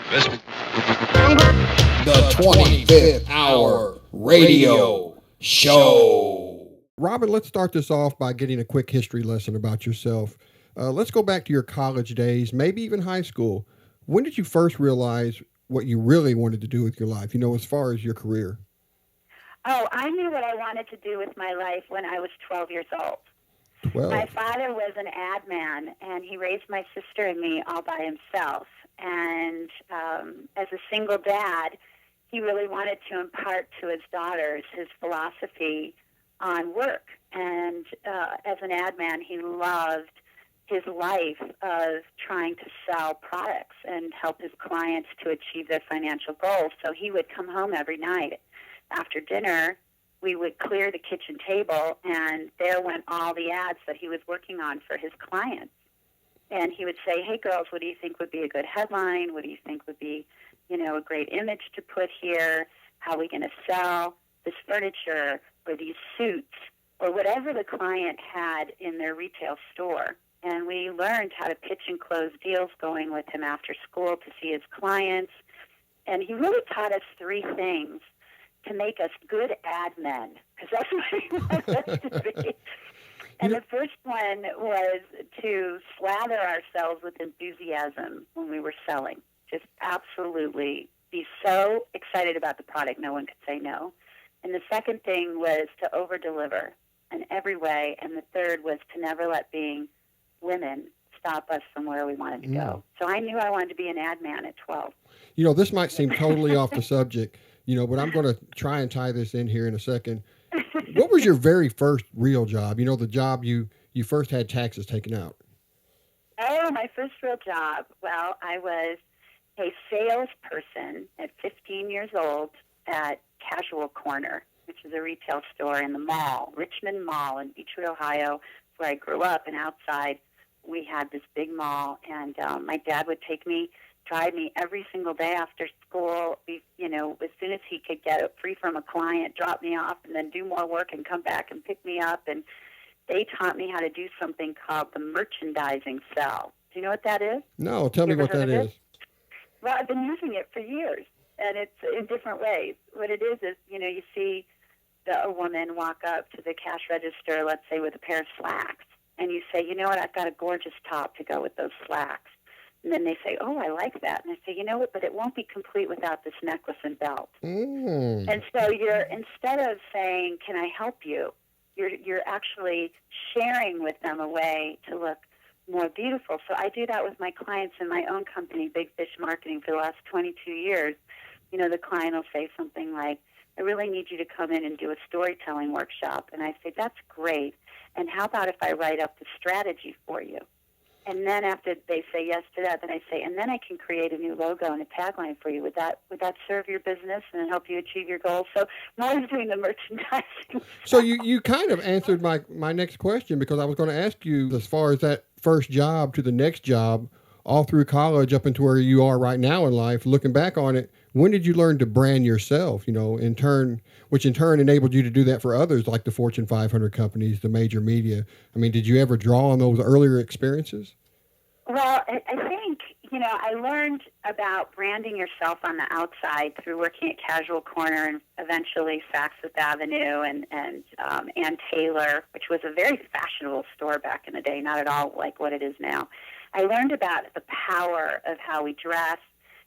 The 25th Hour Radio Show. Robert, let's start this off by getting a quick history lesson about yourself. Let's go back to your college days, maybe even high school. When did you first realize what you really wanted to do with your life, as far as your career? Oh, I knew what I wanted to do with my life when I was 12 years old. 12. My father was an ad man, and he raised my sister and me all by himself. And as a single dad, he really wanted to impart to his daughters his philosophy on work. And as an ad man, he loved his life of trying to sell products and help his clients to achieve their financial goals. So he would come home every night after dinner. We would clear the kitchen table, and there went all the ads that he was working on for his clients. And he would say, hey, girls, what do you think would be a good headline? What do you think would be, a great image to put here? How are we going to sell this furniture or these suits or whatever the client had in their retail store? And we learned how to pitch and close deals going with him after school to see his clients. And he really taught us three things to make us good ad men, because that's what he wanted us to be. And the first one was to slather ourselves with enthusiasm when we were selling. Just absolutely be so excited about the product, no one could say no. And the second thing was to over-deliver in every way. And the third was to never let being women stop us from where we wanted to go. So I knew I wanted to be an ad man at 12. This might seem totally off the subject, but I'm going to try and tie this in here in a second. What was your very first real job? The job you first had taxes taken out. Oh, my first real job. Well, I was a salesperson at 15 years old at Casual Corner, which is a retail store in the mall, Richmond Mall in Beechwood, Ohio, where I grew up. And outside, we had this big mall, and my dad would drive me every single day after school, as soon as he could get it free from a client, drop me off, and then do more work and come back and pick me up. And they taught me how to do something called the merchandising cell. Do you know what that is? No, tell me what that is. Well, I've been using it for years, and it's in different ways. What it is, you see a woman walk up to the cash register, let's say with a pair of slacks, and you say, you know what, I've got a gorgeous top to go with those slacks. And then they say, oh, I like that. And I say, you know what, but it won't be complete without this necklace and belt. And so instead of saying, can I help you, you're actually sharing with them a way to look more beautiful. So I do that with my clients in my own company, Big Fish Marketing, for the last 22 years. The client will say something like, I really need you to come in and do a storytelling workshop. And I say, that's great. And how about if I write up the strategy for you? And then after they say yes to that, then I say, and then I can create a new logo and a tagline for you. Would that serve your business and help you achieve your goals? So I'm always doing the merchandising. So you kind of answered my next question, because I was going to ask you, as far as that first job to the next job, all through college up into where you are right now in life, looking back on it, when did you learn to brand yourself, which in turn enabled you to do that for others, like the Fortune 500 companies, the major media? I mean, did you ever draw on those earlier experiences? Well, I think, I learned about branding yourself on the outside through working at Casual Corner and eventually Saks Fifth Avenue and Ann Taylor, which was a very fashionable store back in the day, not at all like what it is now. I learned about the power of how we dress,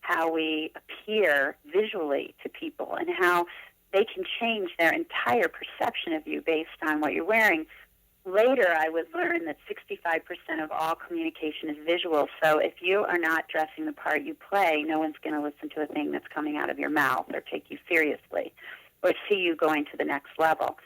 how we appear visually to people, and how they can change their entire perception of you based on what you're wearing. Later, I would learn that 65% of all communication is visual. So if you are not dressing the part you play, no one's going to listen to a thing that's coming out of your mouth or take you seriously or see you going to the next level.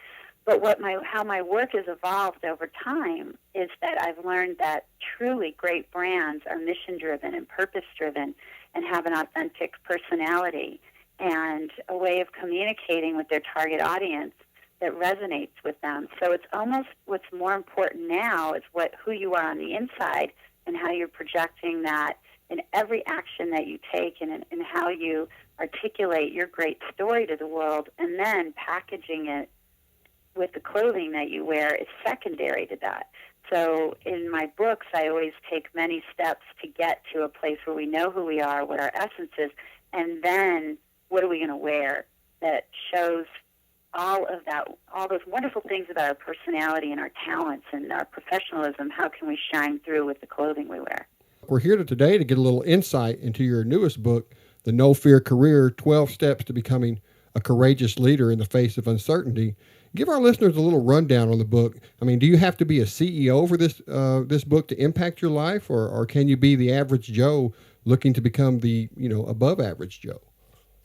But how my work has evolved over time is that I've learned that truly great brands are mission-driven and purpose-driven and have an authentic personality and a way of communicating with their target audience that resonates with them. So it's almost what's more important now is who you are on the inside and how you're projecting that in every action that you take and how you articulate your great story to the world, and then packaging it with the clothing that you wear is secondary to that. So in my books, I always take many steps to get to a place where we know who we are, what our essence is, and then what are we going to wear that shows all of that, all those wonderful things about our personality and our talents and our professionalism. How can we shine through with the clothing we wear? We're here today to get a little insight into your newest book, The No Fear Career, 12 Steps to Becoming a Courageous Leader in the Face of Uncertainty. Give our listeners a little rundown on the book. I mean, do you have to be a CEO for this book to impact your life, or can you be the average Joe looking to become the above average Joe?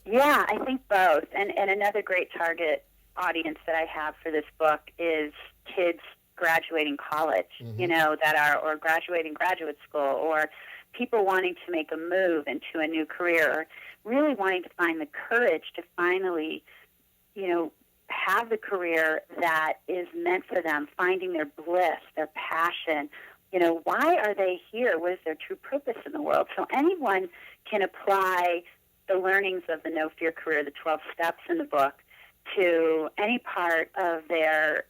Yeah, I think both. And another great target audience that I have for this book is kids graduating college, that are, or graduating graduate school, or people wanting to make a move into a new career, or really wanting to find the courage to finally, have the career that is meant for them, finding their bliss, their passion. Why are they here? What is their true purpose in the world? So anyone can apply the learnings of the No Fear Career, the 12 steps in the book, to any part of their,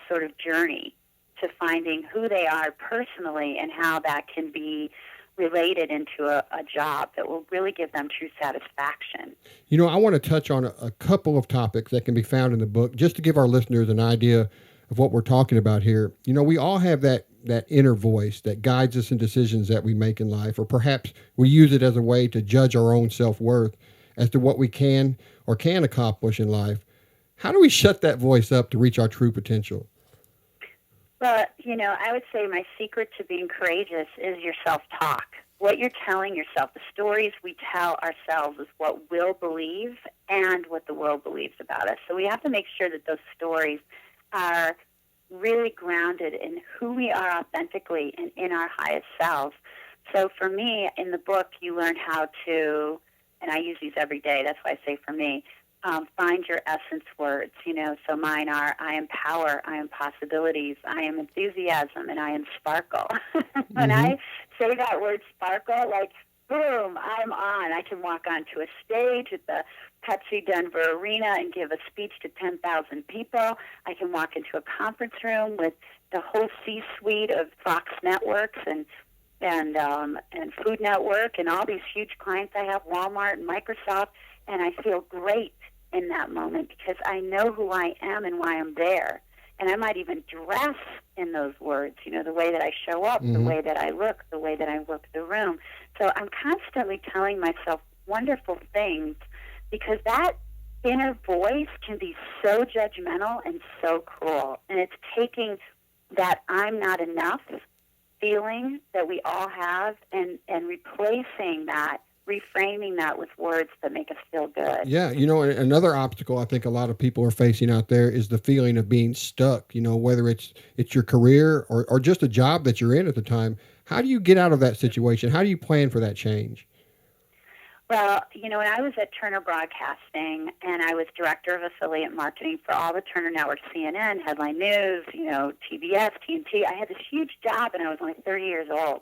sort of journey to finding who they are personally and how that can be related into a job that will really give them true satisfaction. I want to touch on a couple of topics that can be found in the book, just to give our listeners an idea of what we're talking about here. We all have that inner voice that guides us in decisions that we make in life, or perhaps we use it as a way to judge our own self-worth as to what we can or can't accomplish in life. How do we shut that voice up to reach our true potential? Well, I would say my secret to being courageous is your self-talk. What you're telling yourself, the stories we tell ourselves is what we'll believe and what the world believes about us. So we have to make sure that those stories are really grounded in who we are authentically and in our highest selves. So for me, in the book, you learn how to, and I use these every day, that's why I say for me, find your essence words, so mine are, I am power, I am possibilities, I am enthusiasm, and I am sparkle. When I say that word sparkle, like, boom, I'm on. I can walk onto a stage at the Pepsi Denver Arena and give a speech to 10,000 people. I can walk into a conference room with the whole C-suite of Fox Networks and Food Network and all these huge clients I have, Walmart and Microsoft, and I feel great in that moment because I know who I am and why I'm there. And I might even dress in those words, the way that I show up, the way that I look, the way that I look the room. So I'm constantly telling myself wonderful things because that inner voice can be so judgmental and so cruel. And it's taking that I'm not enough feeling that we all have and replacing that, reframing that with words that make us feel good. Yeah, another obstacle I think a lot of people are facing out there is the feeling of being stuck, whether it's your career or just a job that you're in at the time. How do you get out of that situation? How do you plan for that change? Well, when I was at Turner Broadcasting and I was director of affiliate marketing for all the Turner networks, CNN, Headline News, TBS, TNT, I had this huge job and I was only 30 years old.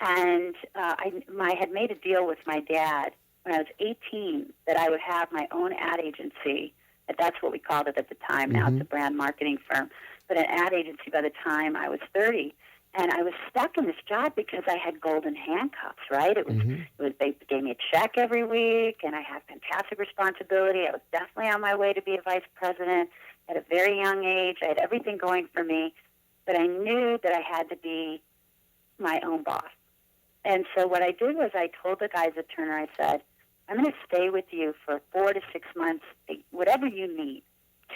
And I had made a deal with my dad when I was 18 that I would have my own ad agency. That's what we called it at the time. Now it's a brand marketing firm. But an ad agency by the time I was 30. And I was stuck in this job because I had golden handcuffs, right? They gave me a check every week, and I had fantastic responsibility. I was definitely on my way to be a vice president at a very young age. I had everything going for me. But I knew that I had to be my own boss. And so what I did was I told the guys at Turner, I said, I'm going to stay with you for 4 to 6 months, whatever you need,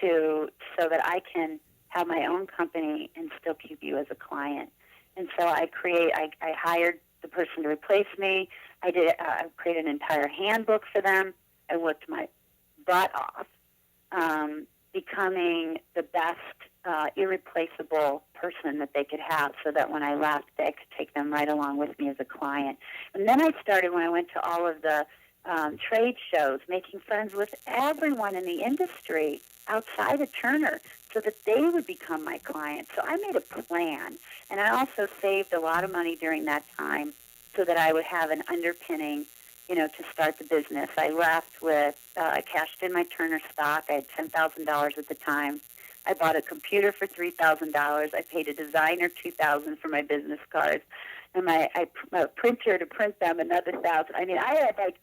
so that I can have my own company and still keep you as a client. And so I hired the person to replace me. I created an entire handbook for them. I worked my butt off, becoming the best irreplaceable person that they could have so that when I left, I could take them right along with me as a client. And then I started, when I went to all of the trade shows, making friends with everyone in the industry outside of Turner so that they would become my clients. So I made a plan, and I also saved a lot of money during that time so that I would have an underpinning, to start the business. I left with, I cashed in my Turner stock. I had $10,000 at the time. I bought a computer for $3,000. I paid a designer $2,000 for my business cards, and a printer to print them another $1,000. I mean, I had like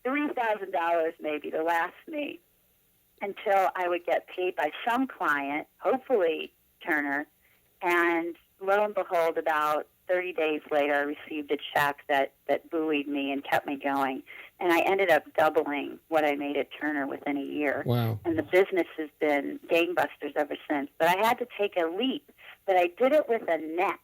$3,000 maybe to last me until I would get paid by some client, hopefully Turner, and lo and behold, about 30 days later, I received a check that buoyed me and kept me going. And I ended up doubling what I made at Turner within a year. Wow. And the business has been gangbusters ever since. But I had to take a leap. But I did it with a net.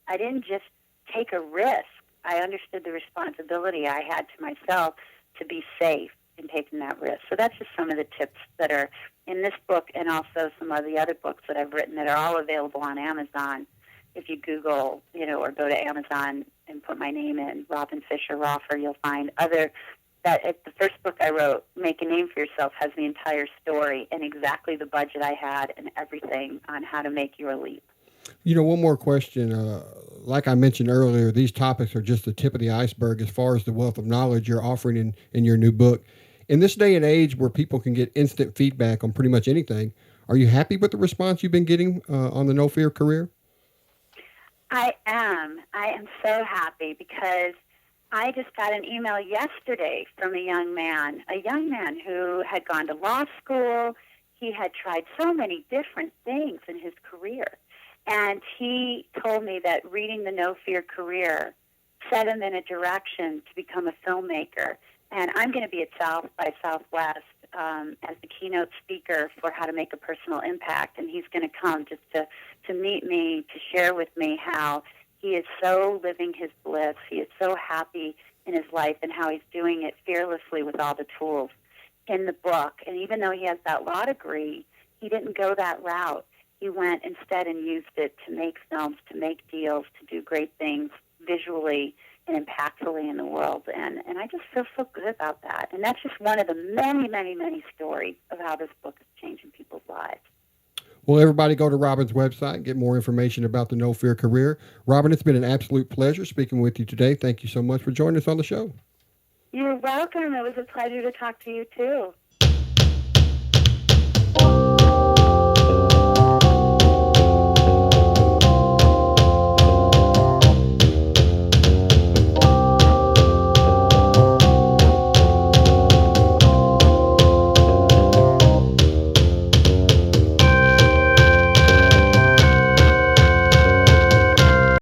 I didn't just take a risk. I understood the responsibility I had to myself to be safe in taking that risk. So that's just some of the tips that are in this book and also some of the other books that I've written that are all available on Amazon. If you Google, or go to Amazon and put my name in, Robin Fisher Roffer, you'll find the first book I wrote, Make a Name for Yourself, has the entire story and exactly the budget I had and everything on how to make your leap. One more question. Like I mentioned earlier, these topics are just the tip of the iceberg as far as the wealth of knowledge you're offering in your new book. In this day and age where people can get instant feedback on pretty much anything, are you happy with the response you've been getting on the No Fear career? I am. I am so happy because I just got an email yesterday from a young man who had gone to law school. He had tried so many different things in his career. And he told me that reading the No Fear career set him in a direction to become a filmmaker. And I'm going to be at South by Southwest as the keynote speaker for how to make a personal impact. And he's going to come just to meet me, to share with me how he is so living his bliss. He is so happy in his life and how he's doing it fearlessly with all the tools in the book. And even though he has that law degree, he didn't go that route. He went instead and used it to make films, to make deals, to do great things visually and impactfully in the world. And I just feel so good about that. And that's just one of the many, many, many stories of how this book is changing people's lives. Well, everybody go to Robin's website, get more information about the No Fear career. Robin, it's been an absolute pleasure speaking with you today. Thank you so much for joining us on the show. You're welcome. It was a pleasure to talk to you, too.